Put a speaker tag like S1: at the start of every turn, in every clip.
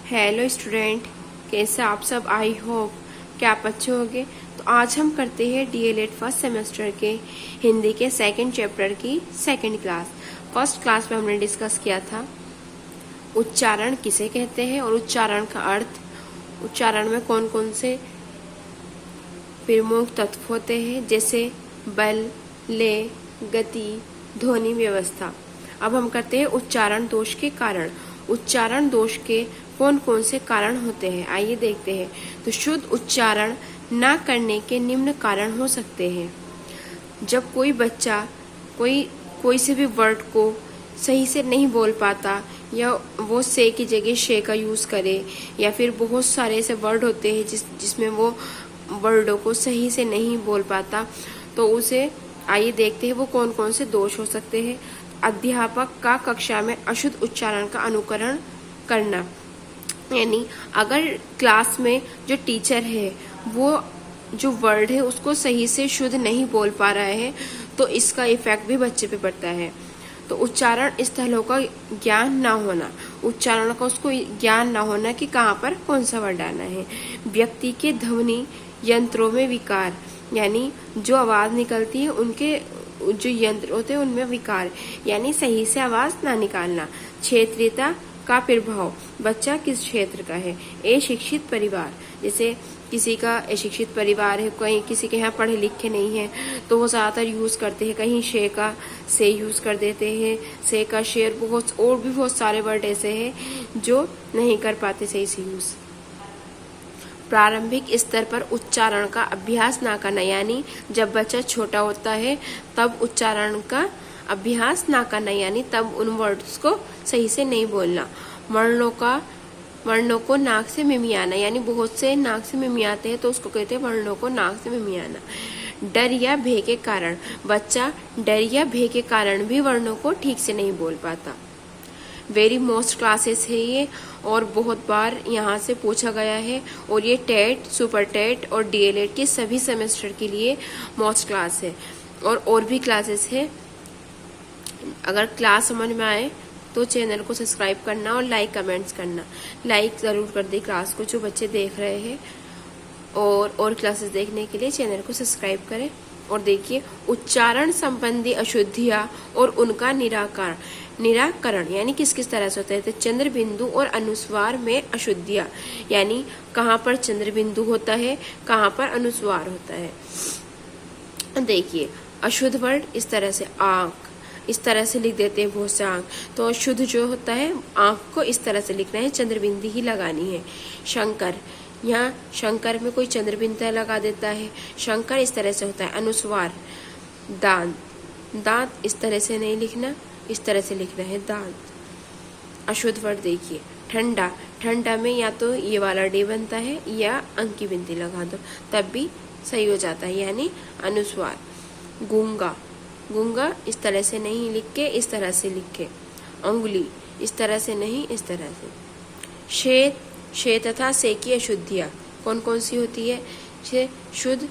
S1: Hello student, कैसे आप सब। आई होप कि आप अच्छे होंगे। तो आज हम करते हैं डीएलएड फर्स्ट सेमेस्टर के हिंदी के सेकंड चैप्टर की सेकंड क्लास। फर्स्ट क्लास में हमने डिस्कस किया था उच्चारण किसे कहते हैं और उच्चारण का अर्थ, उच्चारण में कौन कौन से प्रमुख तत्व होते हैं जैसे बल, लय, गति, ध्वनि व्यवस्था। अब हम करते हैं उच्चारण दोष के कारण। उच्चारण दोष के कौन कौन से कारण होते हैं, आइए देखते हैं। तो शुद्ध उच्चारण न करने के निम्न कारण हो सकते हैं। जब कोई बच्चा कोई से भी वर्ड को सही से नहीं बोल पाता या वो से की जगह शे का यूज करे, या फिर बहुत सारे ऐसे वर्ड होते हैं जिसमें वो वर्डों को सही से नहीं बोल पाता, तो उसे आइए देखते हैं वो कौन कौन से दोष हो सकते हैं। अध्यापक का कक्षा में अशुद्ध उच्चारण का अनुकरण करना, यानी अगर क्लास में जो टीचर है वो जो वर्ड है उसको सही से शुद्ध नहीं बोल पा रहा है तो इसका इफेक्ट भी बच्चे पे पड़ता है। तो उच्चारण स्थलों का ज्ञान ना होना, उच्चारण का उसको ज्ञान ना होना कि कहाँ पर कौन सा वर्ड आना है। व्यक्ति के ध्वनि यंत्रों में विकार, यानी जो आवाज निकलती है उनके जो यंत्र होते हैं उनमें विकार, यानी सही से आवाज ना निकालना। क्षेत्रीयता का प्रभाव, बच्चा किस क्षेत्र का है। अशिक्षित परिवार, जैसे किसी का अशिक्षित परिवार है, कहीं किसी के यहाँ पढ़े लिखे नहीं है तो वो ज्यादातर यूज करते हैं, कहीं शे का से यूज कर देते हैं, से का शेर, बहुत और भी बहुत सारे वर्ड ऐसे हैं जो नहीं कर पाते सही से यूज। प्रारंभिक स्तर पर उच्चारण का अभ्यास ना करना, यानी जब बच्चा छोटा होता है तब उच्चारण का अभ्यास ना करना, यानी तब उन वर्ड्स को सही से नहीं बोलना। वर्णों को नाक से मिमियाना, यानी बहुत से नाक से मिमियाते हैं तो उसको कहते हैं वर्णों को नाक से मिमियाना। डर या भय के कारण, बच्चा डर या भय के कारण भी वर्णों को ठीक से नहीं बोल पाता। वेरी मोस्ट क्लासेस है ये और बहुत बार यहाँ से पूछा गया है, और ये टेट, सुपर टेट और डीएलएड के सभी सेमेस्टर के लिए मोस्ट क्लास है। और भी क्लासेस है। अगर क्लास समझ में आए तो चैनल को सब्सक्राइब करना और लाइक कमेंट्स करना। लाइक जरूर कर दे क्लास को जो बच्चे देख रहे हैं, और क्लासेस देखने के लिए चैनल को सब्सक्राइब करें। और देखिए उच्चारण संबंधी अशुद्धियां और उनका निराकरण यानी किस किस तरह से होता है। तो चंद्र बिंदु और अनुस्वार में अशुद्धियां, यानी कहाँ पर चंद्र बिंदु होता है, कहाँ पर अनुस्वार होता है। देखिए अशुद्ध वर्ड इस तरह से आंख, इस तरह से लिख देते हैं बहुत से आंख, तो अशुद्ध जो होता है आंख को इस तरह से लिखना है, चंद्र बिंदी ही लगानी है। शंकर, यहाँ शंकर में कोई चंद्र बिंदा लगा देता है, शंकर इस तरह से होता है। अनुस्वार, दांत, दांत इस तरह से नहीं लिखना, इस तरह से लिखना है दांत। अशुद्ध वर्ड देखिए ठंडा, ठंडा में या तो ये वाला डी बनता है या अंक की बिंदी लगा दो तब भी सही हो जाता है, यानी अनुस्वार। गूंगा, गूंगा इस तरह से नहीं लिख के इस तरह से लिखे। अंगुली इस तरह से नहीं, इस तरह से। श्वेत, शे तथा से की अशुद्धियां कौन कौन सी होती है। शुद्ध,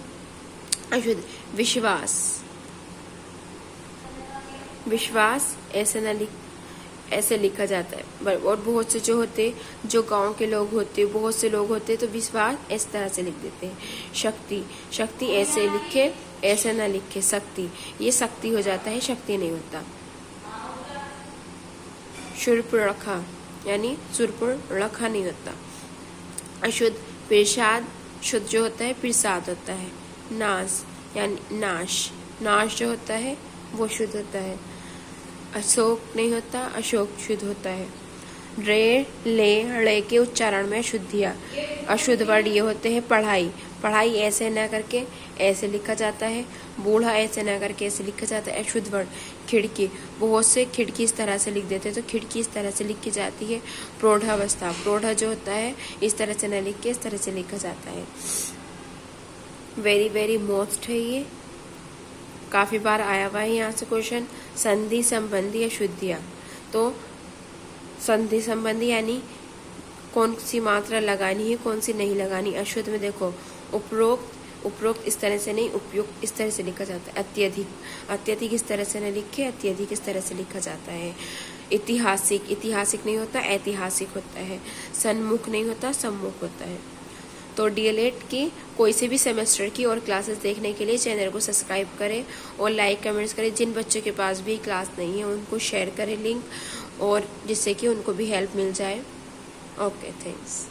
S1: अशुद्ध। विश्वास, विश्वास ऐसे न लिख, ऐसे लिखा जाता है। और बहुत से जो होते, जो गांव के लोग होते, बहुत से लोग होते तो विश्वास इस तरह से लिख देते हैं। शक्ति, शक्ति ऐसे लिखे, ऐसे ना लिखे। शक्ति, ये शक्ति हो जाता है, शक्ति नहीं होता। शूर्पणखा, यानी शूर्पणखा नहीं होता। अशुद्ध, प्रसाद, शुद्ध जो होता है प्रसाद होता है। नाश, यानी नाश, नाश जो होता है वो शुद्ध होता है। अशोक नहीं होता, अशोक शुद्ध होता है। रे, ले, ड़े के उच्चारण में अशुद्धियां, अशुद्ध वर्ड ये होते हैं। पढ़ाई, पढ़ाई ऐसे न करके ऐसे लिखा जाता है। बूढ़ा ऐसे न करके ऐसे लिखा जाता है, अशुद्ध वर्ड। खिड़की, बहुत से खिड़की इस तरह से लिख देते हैं तो खिड़की इस तरह से लिखी जाती है। प्रौढ़ावस्था, प्रौढ़ा जो होता है इस तरह से न लिख के इस तरह से लिखा जाता है। वेरी वेरी मोस्ट है ये, काफी बार आया हुआ है यहाँ से क्वेश्चन। संधि संबंधी अशुद्धियां, तो संधि संबंधी यानी कौन सी मात्रा लगानी है कौन सी नहीं लगानी। अशुद्ध में देखो उपरोक्त उपरोक्त इस तरह से नहीं, उपयुक्त इस तरह से लिखा जाता है। अत्यधिक, अत्यधिक इस तरह से नहीं लिखे, अत्यधिक इस तरह से लिखा जाता है। ऐतिहासिक, ऐतिहासिक नहीं होता, ऐतिहासिक होता है। सन्मुख नहीं होता, सम्मुख होता है। तो डीएलएड की कोई से भी सेमेस्टर की और क्लासेस देखने के लिए चैनल को सब्सक्राइब करें और लाइक कमेंट्स करें। जिन बच्चों के पास भी क्लास नहीं है उनको शेयर करें लिंक, और जिससे कि उनको भी हेल्प मिल जाए। Okay, thanks.